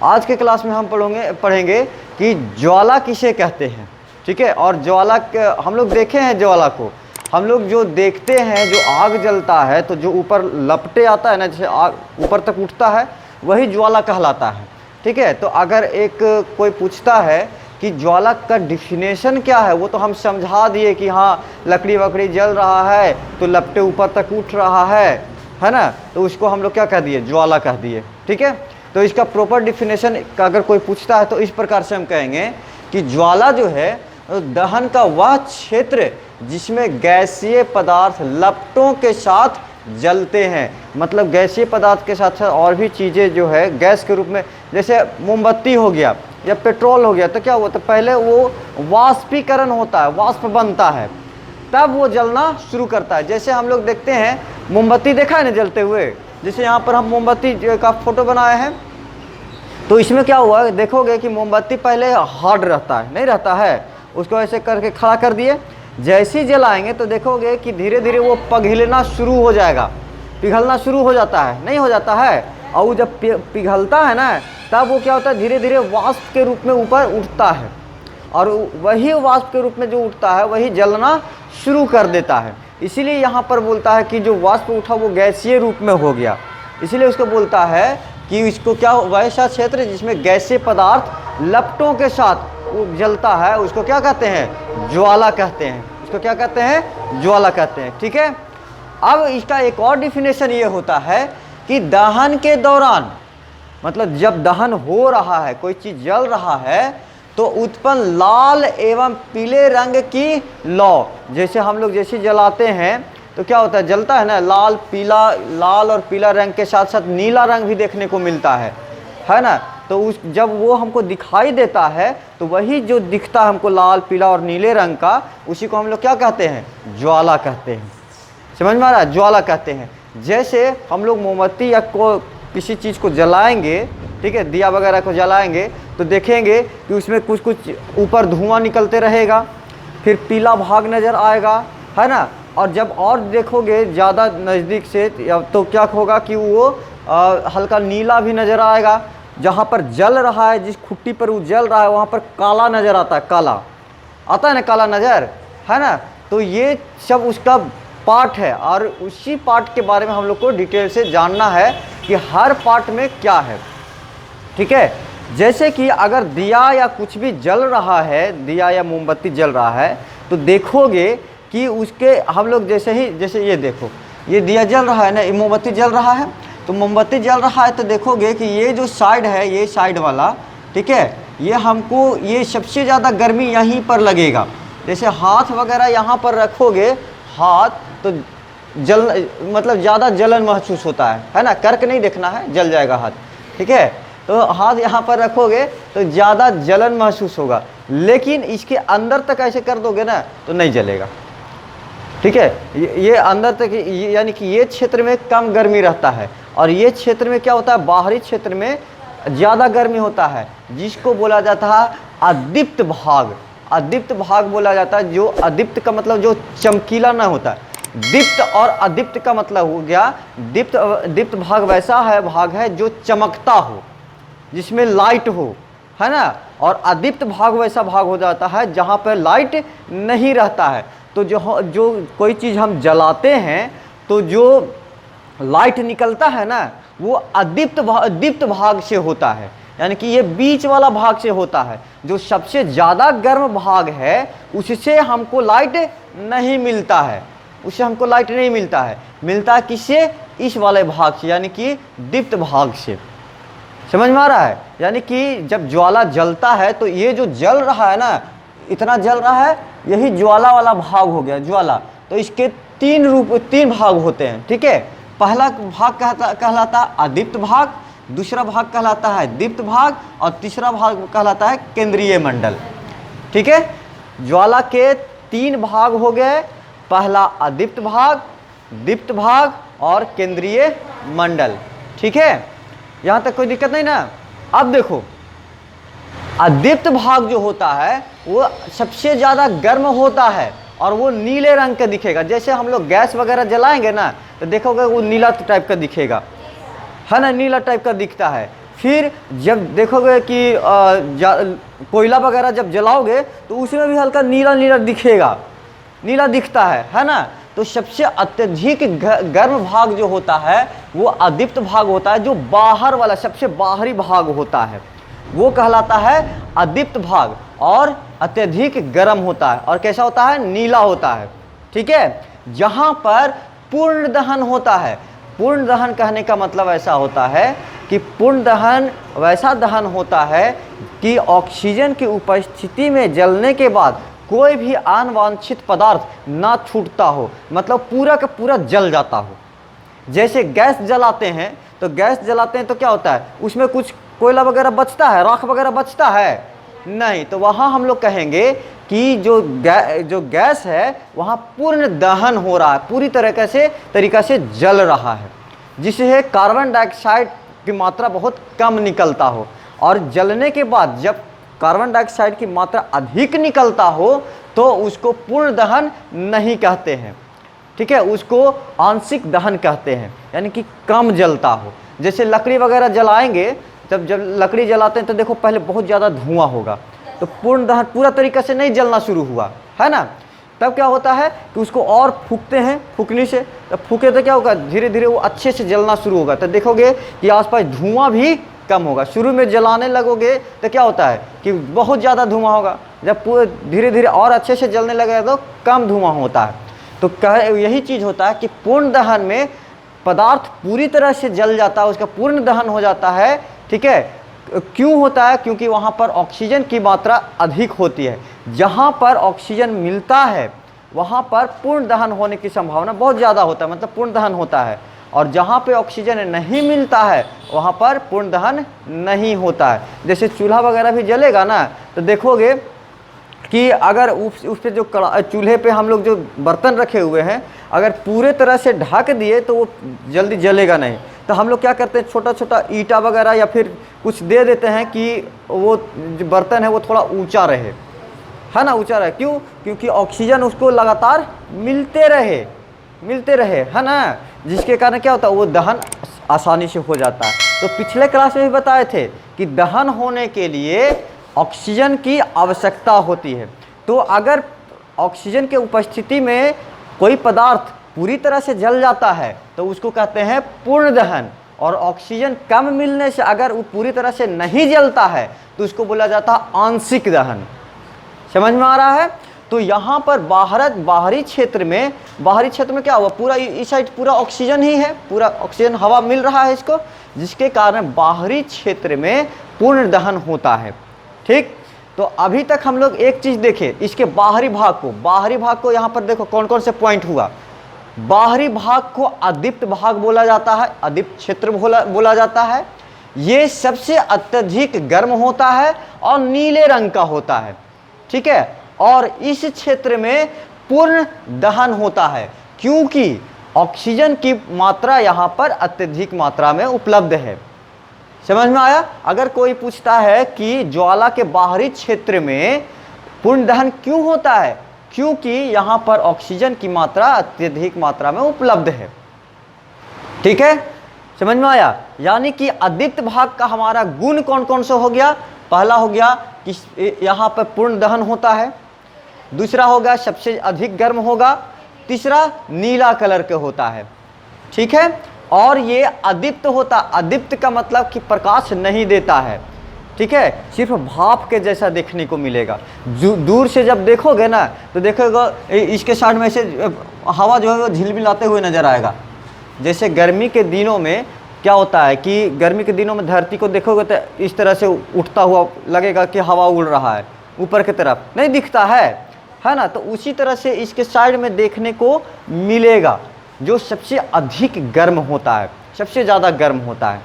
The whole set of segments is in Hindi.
आज के क्लास में हम पढ़ेंगे कि ज्वाला किसे कहते हैं, ठीक है। और ज्वाला हम लोग देखे हैं, ज्वाला को हम लोग जो देखते हैं, जो आग जलता है तो जो ऊपर लपटे आता है ना, जैसे आग ऊपर तक उठता है, वही ज्वाला कहलाता है, ठीक है। तो अगर एक कोई पूछता है कि ज्वाला का डिफिनेशन क्या है, वो तो हम समझा दिए कि हाँ लकड़ी वकड़ी जल रहा है तो लपटे ऊपर तक उठ रहा है ना, तो उसको हम लोग क्या कह दिए, ज्वाला कह दिए, ठीक है। तो इसका प्रॉपर डिफिनेशन का अगर कोई पूछता है तो इस प्रकार से हम कहेंगे कि ज्वाला जो है दहन का वह क्षेत्र जिसमें गैसीय पदार्थ लपटों के साथ जलते हैं। मतलब गैसीय पदार्थ के साथ साथ और भी चीज़ें जो है गैस के रूप में, जैसे मोमबत्ती हो गया या पेट्रोल हो गया, तो क्या होता है, पहले वो वाष्पीकरण होता है, वाष्प बनता है, तब वो जलना शुरू करता है। जैसे हम लोग देखते हैं मोमबत्ती, देखा है ना जलते हुए, जैसे यहाँ पर हम मोमबत्ती का फोटो बनाए हैं, तो इसमें क्या हुआ, देखोगे कि मोमबत्ती पहले हार्ड रहता है, नहीं रहता है, उसको ऐसे करके खड़ा कर दिए, जैसे ही जलाएंगे तो देखोगे कि धीरे धीरे वो पिघलना शुरू हो जाएगा, पिघलना शुरू हो जाता है, नहीं हो जाता है। और वो जब पिघलता है ना, तब वो क्या होता है, धीरे धीरे वाष्प के रूप में ऊपर उठता है, और वही वाष्प के रूप में जो उठता है वही जलना शुरू कर देता है। इसीलिए यहाँ पर बोलता है कि जो वाष्प उठा वो गैसीय रूप में हो गया, इसीलिए उसको बोलता है कि इसको क्या, वैसा क्षेत्र जिसमें गैसीय पदार्थ लपटों के साथ जलता है, उसको क्या कहते हैं, ज्वाला कहते हैं। उसको क्या कहते हैं, ज्वाला कहते हैं, ठीक है। अब इसका एक और डिफिनेशन ये होता है कि दहन के दौरान, मतलब जब दहन हो रहा है, कोई चीज़ जल रहा है, तो उत्पन्न लाल एवं पीले रंग की लौ, जैसे हम लोग जैसे जलाते हैं तो क्या होता है, जलता है ना, लाल पीला, लाल और पीला रंग के साथ साथ नीला रंग भी देखने को मिलता है ना। तो उस जब वो हमको दिखाई देता है तो वही जो दिखता है हमको लाल पीला और नीले रंग का, उसी को हम लोग क्या कहते हैं, ज्वाला कहते हैं। समझ में आ रहा है, ज्वाला कहते हैं। जैसे हम लोग मोमबत्ती या किसी चीज़ को जलाएंगे, ठीक है, दिया वगैरह को जलाएंगे, तो देखेंगे कि उसमें कुछ कुछ ऊपर धुआं निकलते रहेगा, फिर पीला भाग नज़र आएगा, है ना। और जब और देखोगे ज़्यादा नज़दीक से तो क्या होगा कि वो हल्का नीला भी नज़र आएगा। जहाँ पर जल रहा है, जिस खुट्टी पर वो जल रहा है, वहाँ पर काला नज़र आता है, काला आता है ना, काला नज़र, है ना। तो ये सब उसका पार्ट है, और उसी पार्ट के बारे में हम लोग को डिटेल से जानना है कि हर पार्ट में क्या है, ठीक है। जैसे कि अगर दिया या कुछ भी जल रहा है, दिया या मोमबत्ती जल रहा है, तो देखोगे कि उसके हम लोग जैसे ये देखो, ये दिया जल रहा है ना, ये मोमबत्ती जल रहा है, तो मोमबत्ती जल रहा है, तो देखोगे कि ये जो साइड है, ये साइड वाला, ठीक है, ये हमको, ये सबसे ज़्यादा गर्मी यहीं पर लगेगा। जैसे हाथ वगैरह यहाँ पर रखोगे, हाथ तो मतलब ज़्यादा जलन महसूस होता है ना, करके नहीं देखना है, जल जाएगा हाथ, ठीक है। तो हाथ यहाँ पर रखोगे तो ज़्यादा जलन महसूस होगा, लेकिन इसके अंदर तक ऐसे कर दोगे ना तो नहीं जलेगा, ठीक है। ये अंदर तक, यानी कि ये क्षेत्र में कम गर्मी रहता है, और ये क्षेत्र में क्या होता है, बाहरी क्षेत्र में ज़्यादा गर्मी होता है, जिसको बोला जाता है अदीप्त भाग। अदीप्त भाग बोला जाता है, जो अदीप्त का मतलब जो चमकीला ना होता है। दीप्त और अदीप्त का मतलब हो गया, दीप्त भाग वैसा है, भाग है जो चमकता हो, जिसमें लाइट हो, है ना। और अदीप्त भाग वैसा भाग हो जाता है जहाँ पर लाइट नहीं रहता है। तो जो कोई चीज़ हम जलाते हैं तो जो लाइट निकलता है ना, वो दीप्त भाग से होता है, यानी कि ये बीच वाला भाग से होता है। जो सबसे ज़्यादा गर्म भाग है उससे हमको लाइट नहीं मिलता है, उससे हमको लाइट नहीं मिलता है, मिलता है किससे, इस वाले भाग से, यानी कि दीप्त भाग से। समझ में आ रहा है, यानी कि जब ज्वाला जलता है तो ये जो जल रहा है ना, इतना जल रहा है, यही ज्वाला वाला भाग हो गया, ज्वाला। तो इसके तीन भाग होते हैं, ठीक है। पहला भाग कहलाता है अदीप्त भाग, दूसरा भाग कहलाता है दीप्त भाग, और तीसरा भाग कहलाता है केंद्रीय मंडल, ठीक है। ज्वाला के 3 भाग हो गए, पहला अदीप्त भाग, दीप्त भाग और केंद्रीय मंडल, ठीक है। यहाँ तक कोई दिक्कत नहीं ना। अब देखो, अदीप्त भाग जो होता है वो सबसे ज़्यादा गर्म होता है, और वो नीले रंग का दिखेगा। जैसे हम लोग गैस वगैरह जलाएंगे ना, तो देखोगे वो नीला टाइप का दिखेगा, है ना, नीला टाइप का दिखता है। फिर जब देखोगे कि कोयला वगैरह जब जलाओगे तो उसमें भी हल्का नीला नीला दिखेगा, नीला दिखता है ना। तो सबसे अत्यधिक गर्म भाग जो होता है वो अदीप्त भाग होता है, जो बाहर वाला सबसे बाहरी भाग होता है वो कहलाता है अदीप्त भाग, और अत्यधिक गर्म होता है और कैसा होता है, नीला होता है। ठीक है, जहाँ पर पूर्ण दहन होता है। पूर्ण दहन कहने का मतलब ऐसा होता है कि पूर्ण दहन वैसा दहन होता है कि ऑक्सीजन की उपस्थिति में जलने के बाद कोई भी अनवांछित पदार्थ ना छूटता हो, मतलब पूरा का पूरा जल जाता हो। जैसे गैस जलाते हैं तो क्या होता है, उसमें कुछ कोयला वगैरह बचता है, राख वगैरह बचता है नहीं। तो वहाँ हम लोग कहेंगे कि जो गैस है वहाँ पूर्ण दहन हो रहा है, पूरी तरीका से जल रहा है, जिससे कार्बन डाइऑक्साइड की मात्रा बहुत कम निकलता हो। और जलने के बाद जब कार्बन डाइऑक्साइड की मात्रा अधिक निकलता हो तो उसको पूर्ण दहन नहीं कहते हैं। ठीक है, उसको आंशिक दहन कहते हैं, यानी कि कम जलता हो। जैसे लकड़ी वगैरह जलाएंगे, जब लकड़ी जलाते हैं तो देखो पहले बहुत ज़्यादा धुआं होगा, तो पूर्ण दहन पूरा तरीका से नहीं जलना शुरू हुआ है ना। तब क्या होता है कि उसको और फूकते हैं, फूकने से तब फूके तो क्या होगा, धीरे धीरे वो अच्छे से जलना शुरू होगा। तो देखोगे कि आसपास धुआं भी कम होगा। शुरू में जलाने लगोगे तो क्या होता है कि बहुत ज़्यादा धुआं होगा, जब पूरे धीरे धीरे और अच्छे से जलने लगेगा तो कम धुआं होता है। तो यही चीज़ होता है कि पूर्ण दहन में पदार्थ पूरी तरह से जल जाता है, उसका पूर्ण दहन हो जाता है। ठीक है, क्यों होता है, क्योंकि वहाँ पर ऑक्सीजन की मात्रा अधिक होती है। जहाँ पर ऑक्सीजन मिलता है वहाँ पर पूर्ण दहन होने की संभावना बहुत ज़्यादा होता है, मतलब पूर्ण दहन होता है। और जहाँ पे ऑक्सीजन नहीं मिलता है वहाँ पर पूर्ण दहन नहीं होता है। जैसे चूल्हा वगैरह भी जलेगा ना, तो देखोगे कि अगर उस पे जो चूल्हे पे हम लोग जो बर्तन रखे हुए हैं अगर पूरे तरह से ढक दिए तो वो जल्दी जलेगा नहीं। तो हम लोग क्या करते हैं, छोटा छोटा ईंटा वगैरह या फिर कुछ दे देते हैं कि वो जो बर्तन है वो थोड़ा ऊंचा रहे, है ना, ऊंचा रहे। क्यों, क्योंकि ऑक्सीजन उसको लगातार मिलते रहे, है ना, जिसके कारण क्या होता है, वो दहन आसानी से हो जाता है। तो पिछले क्लास में भी बताए थे कि दहन होने के लिए ऑक्सीजन की आवश्यकता होती है। तो अगर ऑक्सीजन के उपस्थिति में कोई पदार्थ पूरी तरह से जल जाता है तो उसको कहते हैं पूर्ण दहन। और ऑक्सीजन कम मिलने से अगर वो पूरी तरह से नहीं जलता है तो उसको बोला जाता है आंशिक दहन। समझ में आ रहा है। तो यहाँ पर बाहरी क्षेत्र में क्या हुआ, पूरा इस साइड पूरा ऑक्सीजन ही है, पूरा ऑक्सीजन हवा मिल रहा है इसको, जिसके कारण बाहरी क्षेत्र में पूर्ण दहन होता है। ठीक, तो अभी तक हम लोग एक चीज़ देखे, इसके बाहरी भाग को यहाँ पर देखो कौन कौन से पॉइंट हुआ। बाहरी भाग को अदीप्त भाग बोला जाता है, अदीप्त क्षेत्र बोला जाता है। ये सबसे अत्यधिक गर्म होता है और नीले रंग का होता है। ठीक है, और इस क्षेत्र में पूर्ण दहन होता है क्योंकि ऑक्सीजन की मात्रा यहाँ पर अत्यधिक मात्रा में उपलब्ध है। समझ में आया। अगर कोई पूछता है कि ज्वाला के बाहरी क्षेत्र में पूर्ण दहन क्यों होता है, क्योंकि यहाँ पर ऑक्सीजन की मात्रा अत्यधिक मात्रा में उपलब्ध है। ठीक है, समझ में आया। यानी कि अदीप्त भाग का हमारा गुण कौन कौन सा हो गया, पहला हो गया कि यहाँ पर पूर्ण दहन होता है, दूसरा होगा सबसे अधिक गर्म होगा, तीसरा नीला कलर के होता है। ठीक है, और ये अदीप्त होता, अदीप्त का मतलब कि प्रकाश नहीं देता है। ठीक है, सिर्फ भाप के जैसा देखने को मिलेगा। दूर से जब देखोगे ना तो देखोगे इसके साइड में से हवा जो है वो झिलमिलाते हुए नजर आएगा। जैसे गर्मी के दिनों में क्या होता है कि गर्मी के दिनों में धरती को देखोगे तो इस तरह से उठता हुआ लगेगा कि हवा उड़ रहा है, ऊपर की तरफ नहीं दिखता है ना। तो उसी तरह से इसके साइड में देखने को मिलेगा जो सबसे अधिक गर्म होता है, सबसे ज़्यादा गर्म होता है।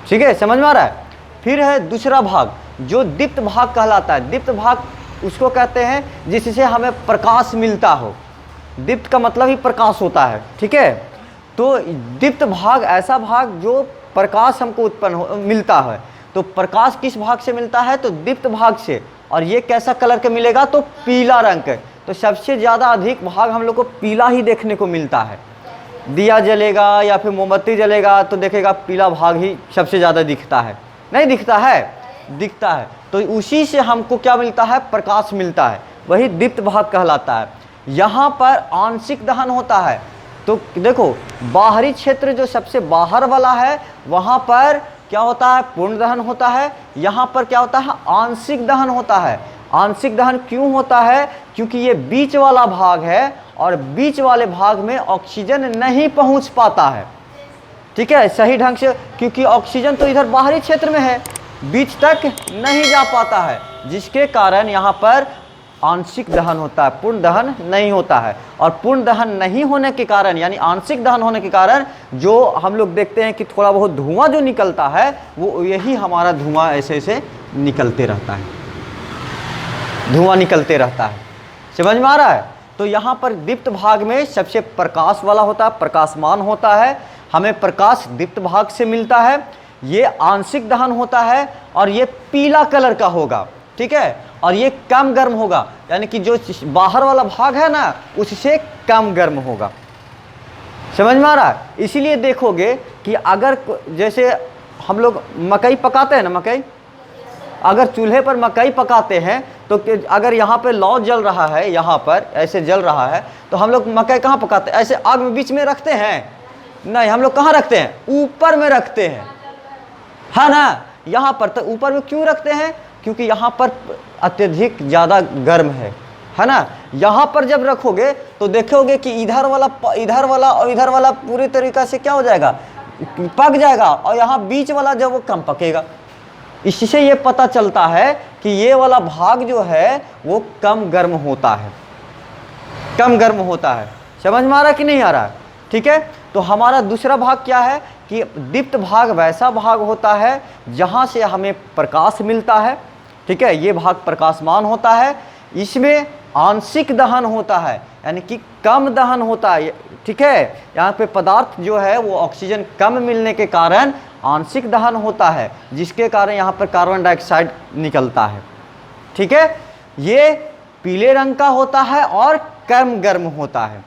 ठीक है, समझ में आ रहा है। फिर है दूसरा भाग जो दीप्त भाग कहलाता है। दीप्त भाग उसको कहते हैं जिससे हमें प्रकाश मिलता हो। दीप्त का मतलब ही प्रकाश होता है। ठीक है, तो दीप्त भाग ऐसा भाग जो प्रकाश हमको मिलता है। तो प्रकाश किस भाग से मिलता है, तो दीप्त भाग से। और ये कैसा कलर के मिलेगा, तो पीला रंग के। तो सबसे ज़्यादा अधिक भाग हम लोग को पीला ही देखने को मिलता है। दिया जलेगा या फिर मोमबत्ती जलेगा तो देखेगा पीला भाग ही सबसे ज़्यादा दिखता है। नहीं दिखता है, दिखता है। तो उसी से हमको क्या मिलता है, प्रकाश मिलता है, वही दीप्त भाग कहलाता है। यहाँ पर आंशिक दहन होता है। तो देखो बाहरी क्षेत्र जो सबसे बाहर वाला है वहाँ पर क्या होता है, पूर्ण दहन होता है। यहाँ पर क्या होता है, आंशिक दहन होता है। आंशिक दहन क्यों होता है, क्योंकि ये बीच वाला भाग है और बीच वाले भाग में ऑक्सीजन नहीं पहुँच पाता है, ठीक है, सही ढंग से, क्योंकि ऑक्सीजन तो इधर बाहरी क्षेत्र में है, बीच तक नहीं जा पाता है, जिसके कारण यहाँ पर आंशिक दहन होता है, पूर्ण दहन नहीं होता है। और पूर्ण दहन नहीं होने के कारण यानी आंशिक दहन होने के कारण जो हम लोग देखते हैं कि थोड़ा बहुत धुआं जो निकलता है वो यही हमारा धुआं ऐसे ऐसे निकलते रहता है, धुआं निकलते रहता है। समझ में आ रहा है। तो यहाँ पर दीप्त भाग में सबसे प्रकाश वाला होता है, प्रकाशमान होता है, हमें प्रकाश दीप्त भाग से मिलता है। ये आंशिक दहन होता है और ये पीला कलर का होगा, ठीक है, और ये कम गर्म होगा, यानी कि जो बाहर वाला भाग है ना उससे कम गर्म होगा। समझ में आ रहा है। इसीलिए देखोगे कि अगर जैसे हम लोग मकई पकाते हैं ना, मकई अगर चूल्हे पर मकई पकाते हैं तो अगर यहाँ पे लौ जल रहा है, यहाँ पर ऐसे जल रहा है, तो हम लोग मकई कहाँ पकाते हैं, ऐसे आग में बीच में रखते हैं, नहीं, हम लोग कहाँ रखते हैं, ऊपर में रखते हैं, है ना। यहाँ पर तो ऊपर में क्यों रखते हैं, क्योंकि यहाँ पर अत्यधिक ज़्यादा गर्म है ना। यहाँ पर जब रखोगे तो देखोगे कि इधर वाला और इधर वाला पूरी तरीक़ा से क्या हो जाएगा, पक जाएगा, और यहाँ बीच वाला जब वो कम पकेगा। इससे ये पता चलता है कि ये वाला भाग जो है वो कम गर्म होता है, कम गर्म होता है। समझ में आ रहा है कि नहीं आ रहा है, ठीक है। तो हमारा दूसरा भाग क्या है कि दीप्त भाग वैसा भाग होता है जहाँ से हमें प्रकाश मिलता है, ठीक है, ये भाग प्रकाशमान होता है। इसमें आंशिक दहन होता है, यानी कि कम दहन होता है, ठीक है। यहाँ पे पदार्थ जो है वो ऑक्सीजन कम मिलने के कारण आंशिक दहन होता है, जिसके कारण यहाँ पर कार्बन डाइऑक्साइड निकलता है, ठीक है। ये पीले रंग का होता है और कम गर्म होता है।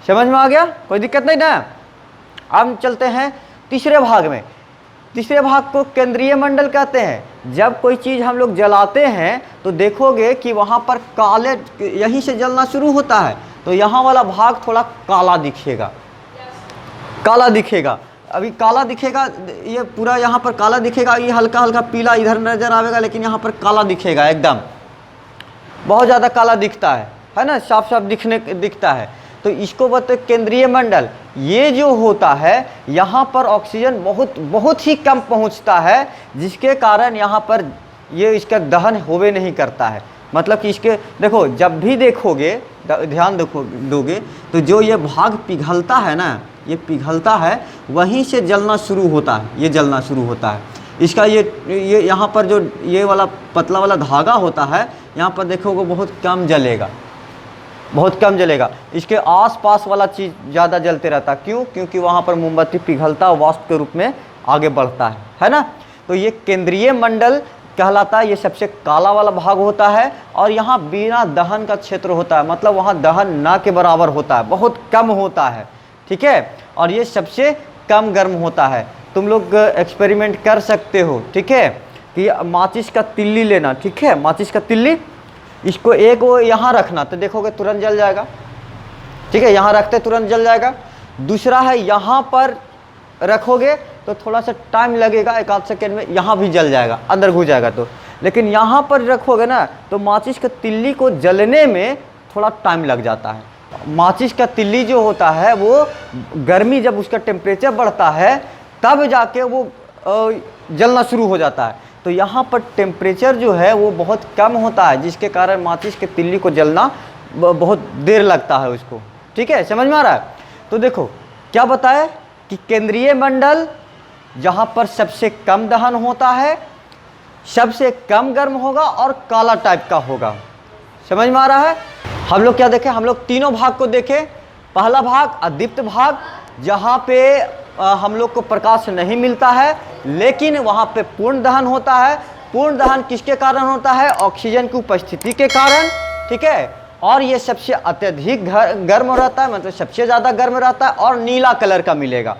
समझ में आ गया, कोई दिक्कत नहीं ना। अब चलते हैं तीसरे भाग में। तीसरे भाग को केंद्रीय मंडल कहते हैं। जब कोई चीज़ हम लोग जलाते हैं तो देखोगे कि वहाँ पर काले, यहीं से जलना शुरू होता है, तो यहाँ वाला भाग थोड़ा काला दिखेगा, काला दिखेगा। अभी काला दिखेगा, ये पूरा यहाँ पर काला दिखेगा, ये हल्का हल्का पीला इधर नज़र आएगा, लेकिन यहाँ पर काला दिखेगा, एकदम बहुत ज़्यादा काला दिखता है ना, साफ साफ दिखता है। तो इसको बोलते हैं केंद्रीय मंडल। ये जो होता है यहाँ पर ऑक्सीजन बहुत ही कम पहुँचता है, जिसके कारण यहाँ पर ये इसका दहन होवे नहीं करता है। मतलब कि इसके देखो, जब भी देखोगे, ध्यान दोगे तो जो ये भाग पिघलता है ना, ये पिघलता है, वहीं से जलना शुरू होता है, ये जलना शुरू होता है। इसका ये यहाँ पर जो ये वाला पतला वाला धागा होता है, यहाँ पर देखोगे बहुत कम जलेगा, बहुत कम जलेगा। इसके आसपास वाला चीज़ ज़्यादा जलते रहता है। क्यों? क्योंकि वहाँ पर मोमबत्ती पिघलता वाष्प के रूप में आगे बढ़ता है ना। तो ये केंद्रीय मंडल कहलाता है, ये सबसे काला वाला भाग होता है, और यहाँ बिना दहन का क्षेत्र होता है, मतलब वहाँ दहन ना के बराबर होता है, बहुत कम होता है, ठीक है। और ये सबसे कम गर्म होता है। तुम लोग एक्सपेरिमेंट कर सकते हो, ठीक है, कि माचिस का तिल्ली लेना, ठीक है, माचिस का तिल्ली, इसको एक वो यहाँ रखना, तो देखोगे तुरंत जल जाएगा, ठीक है, यहाँ रखते तुरंत जल जाएगा। दूसरा है यहाँ पर रखोगे तो थोड़ा सा टाइम लगेगा, एक आध सेकेंड में यहाँ भी जल जाएगा, अंदर घुस जाएगा तो। लेकिन यहाँ पर रखोगे ना तो माचिस का तिल्ली को जलने में थोड़ा टाइम लग जाता है। माचिस का तिल्ली जो होता है वो गर्मी, जब उसका टेम्परेचर बढ़ता है तब जाके वो जलना शुरू हो जाता है। तो यहाँ पर टेम्परेचर जो है वो बहुत कम होता है, जिसके कारण माचिस के तिल्ली को जलना बहुत देर लगता है उसको, ठीक है, समझ में आ रहा है। तो देखो क्या बताए कि केंद्रीय मंडल जहाँ पर सबसे कम दहन होता है, सबसे कम गर्म होगा और काला टाइप का होगा। समझ में आ रहा है। हम लोग क्या देखें, हम लोग तीनों भाग को देखें। पहला भाग अदीप्त भाग, जहाँ पे हम लोग को प्रकाश नहीं मिलता है, लेकिन वहाँ पे पूर्ण दहन होता है। पूर्ण दहन किसके कारण होता है? ऑक्सीजन की उपस्थिति के कारण, ठीक है। और ये सबसे अत्यधिक गर्म रहता है, मतलब सबसे ज़्यादा गर्म रहता है, और नीला कलर का मिलेगा,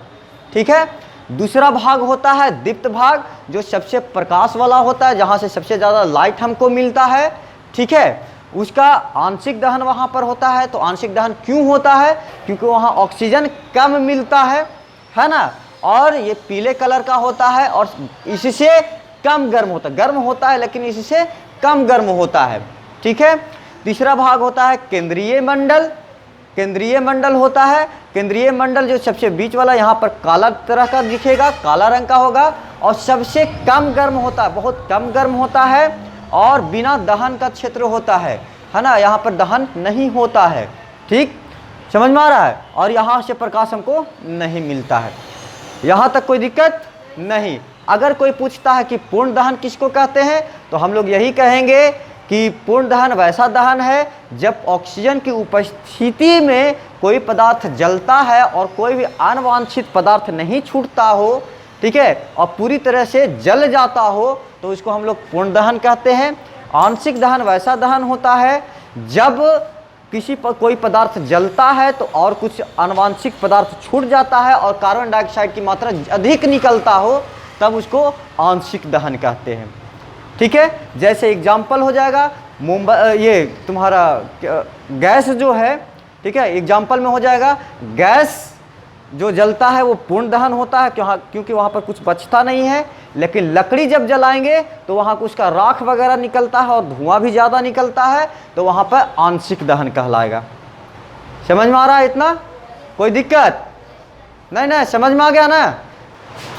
ठीक है। दूसरा भाग होता है दीप्त भाग, जो सबसे प्रकाश वाला होता है, जहाँ से सबसे ज़्यादा लाइट हमको मिलता है, ठीक है। उसका आंशिक दहन वहाँ पर होता है। तो आंशिक दहन क्यों होता है? क्योंकि वहाँ ऑक्सीजन कम मिलता है ना। और ये पीले कलर का होता है और इससे कम गर्म होता है, गर्म होता है लेकिन इससे कम गर्म होता है, ठीक है। तीसरा भाग होता है केंद्रीय मंडल। केंद्रीय मंडल होता है, केंद्रीय मंडल जो सबसे बीच वाला, यहाँ पर काला तरह का दिखेगा, काला रंग का होगा और सबसे कम गर्म होता है, बहुत कम गर्म होता है और बिना दहन का क्षेत्र होता है ना। यहाँ पर दहन नहीं होता है, ठीक, समझ में आ रहा है। और यहाँ से प्रकाश हमको नहीं मिलता है। यहाँ तक कोई दिक्कत नहीं। अगर कोई पूछता है कि पूर्ण दहन किसको कहते हैं, तो हम लोग यही कहेंगे कि पूर्ण दहन वैसा दहन है जब ऑक्सीजन की उपस्थिति में कोई पदार्थ जलता है और कोई भी अनवांछित पदार्थ नहीं छूटता हो, ठीक है, और पूरी तरह से जल जाता हो, तो इसको हम लोग पूर्ण दहन कहते हैं। आंशिक दहन वैसा दहन होता है जब किसी पर कोई पदार्थ जलता है तो और कुछ अनवांछित पदार्थ छूट जाता है और कार्बन डाइऑक्साइड की मात्रा अधिक निकलता हो, तब उसको आंशिक दहन कहते हैं, ठीक है। जैसे एग्जाम्पल हो जाएगा ये तुम्हारा गैस जो है, ठीक है, एग्जाम्पल में हो जाएगा गैस जो जलता है वो पूर्ण दहन होता है, क्योंकि वहाँ पर कुछ बचता नहीं है। लेकिन लकड़ी जब जलाएंगे तो वहाँ उसका राख वगैरह निकलता है और धुआं भी ज़्यादा निकलता है, तो वहाँ पर आंशिक दहन कहलाएगा। समझ में आ रहा है इतना? कोई दिक्कत नहीं, समझ में आ गया ना।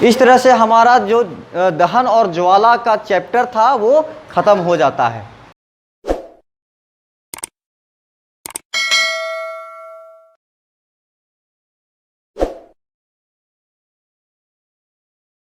इस तरह से हमारा जो दहन और ज्वाला का चैप्टर था वो ख़त्म हो जाता है।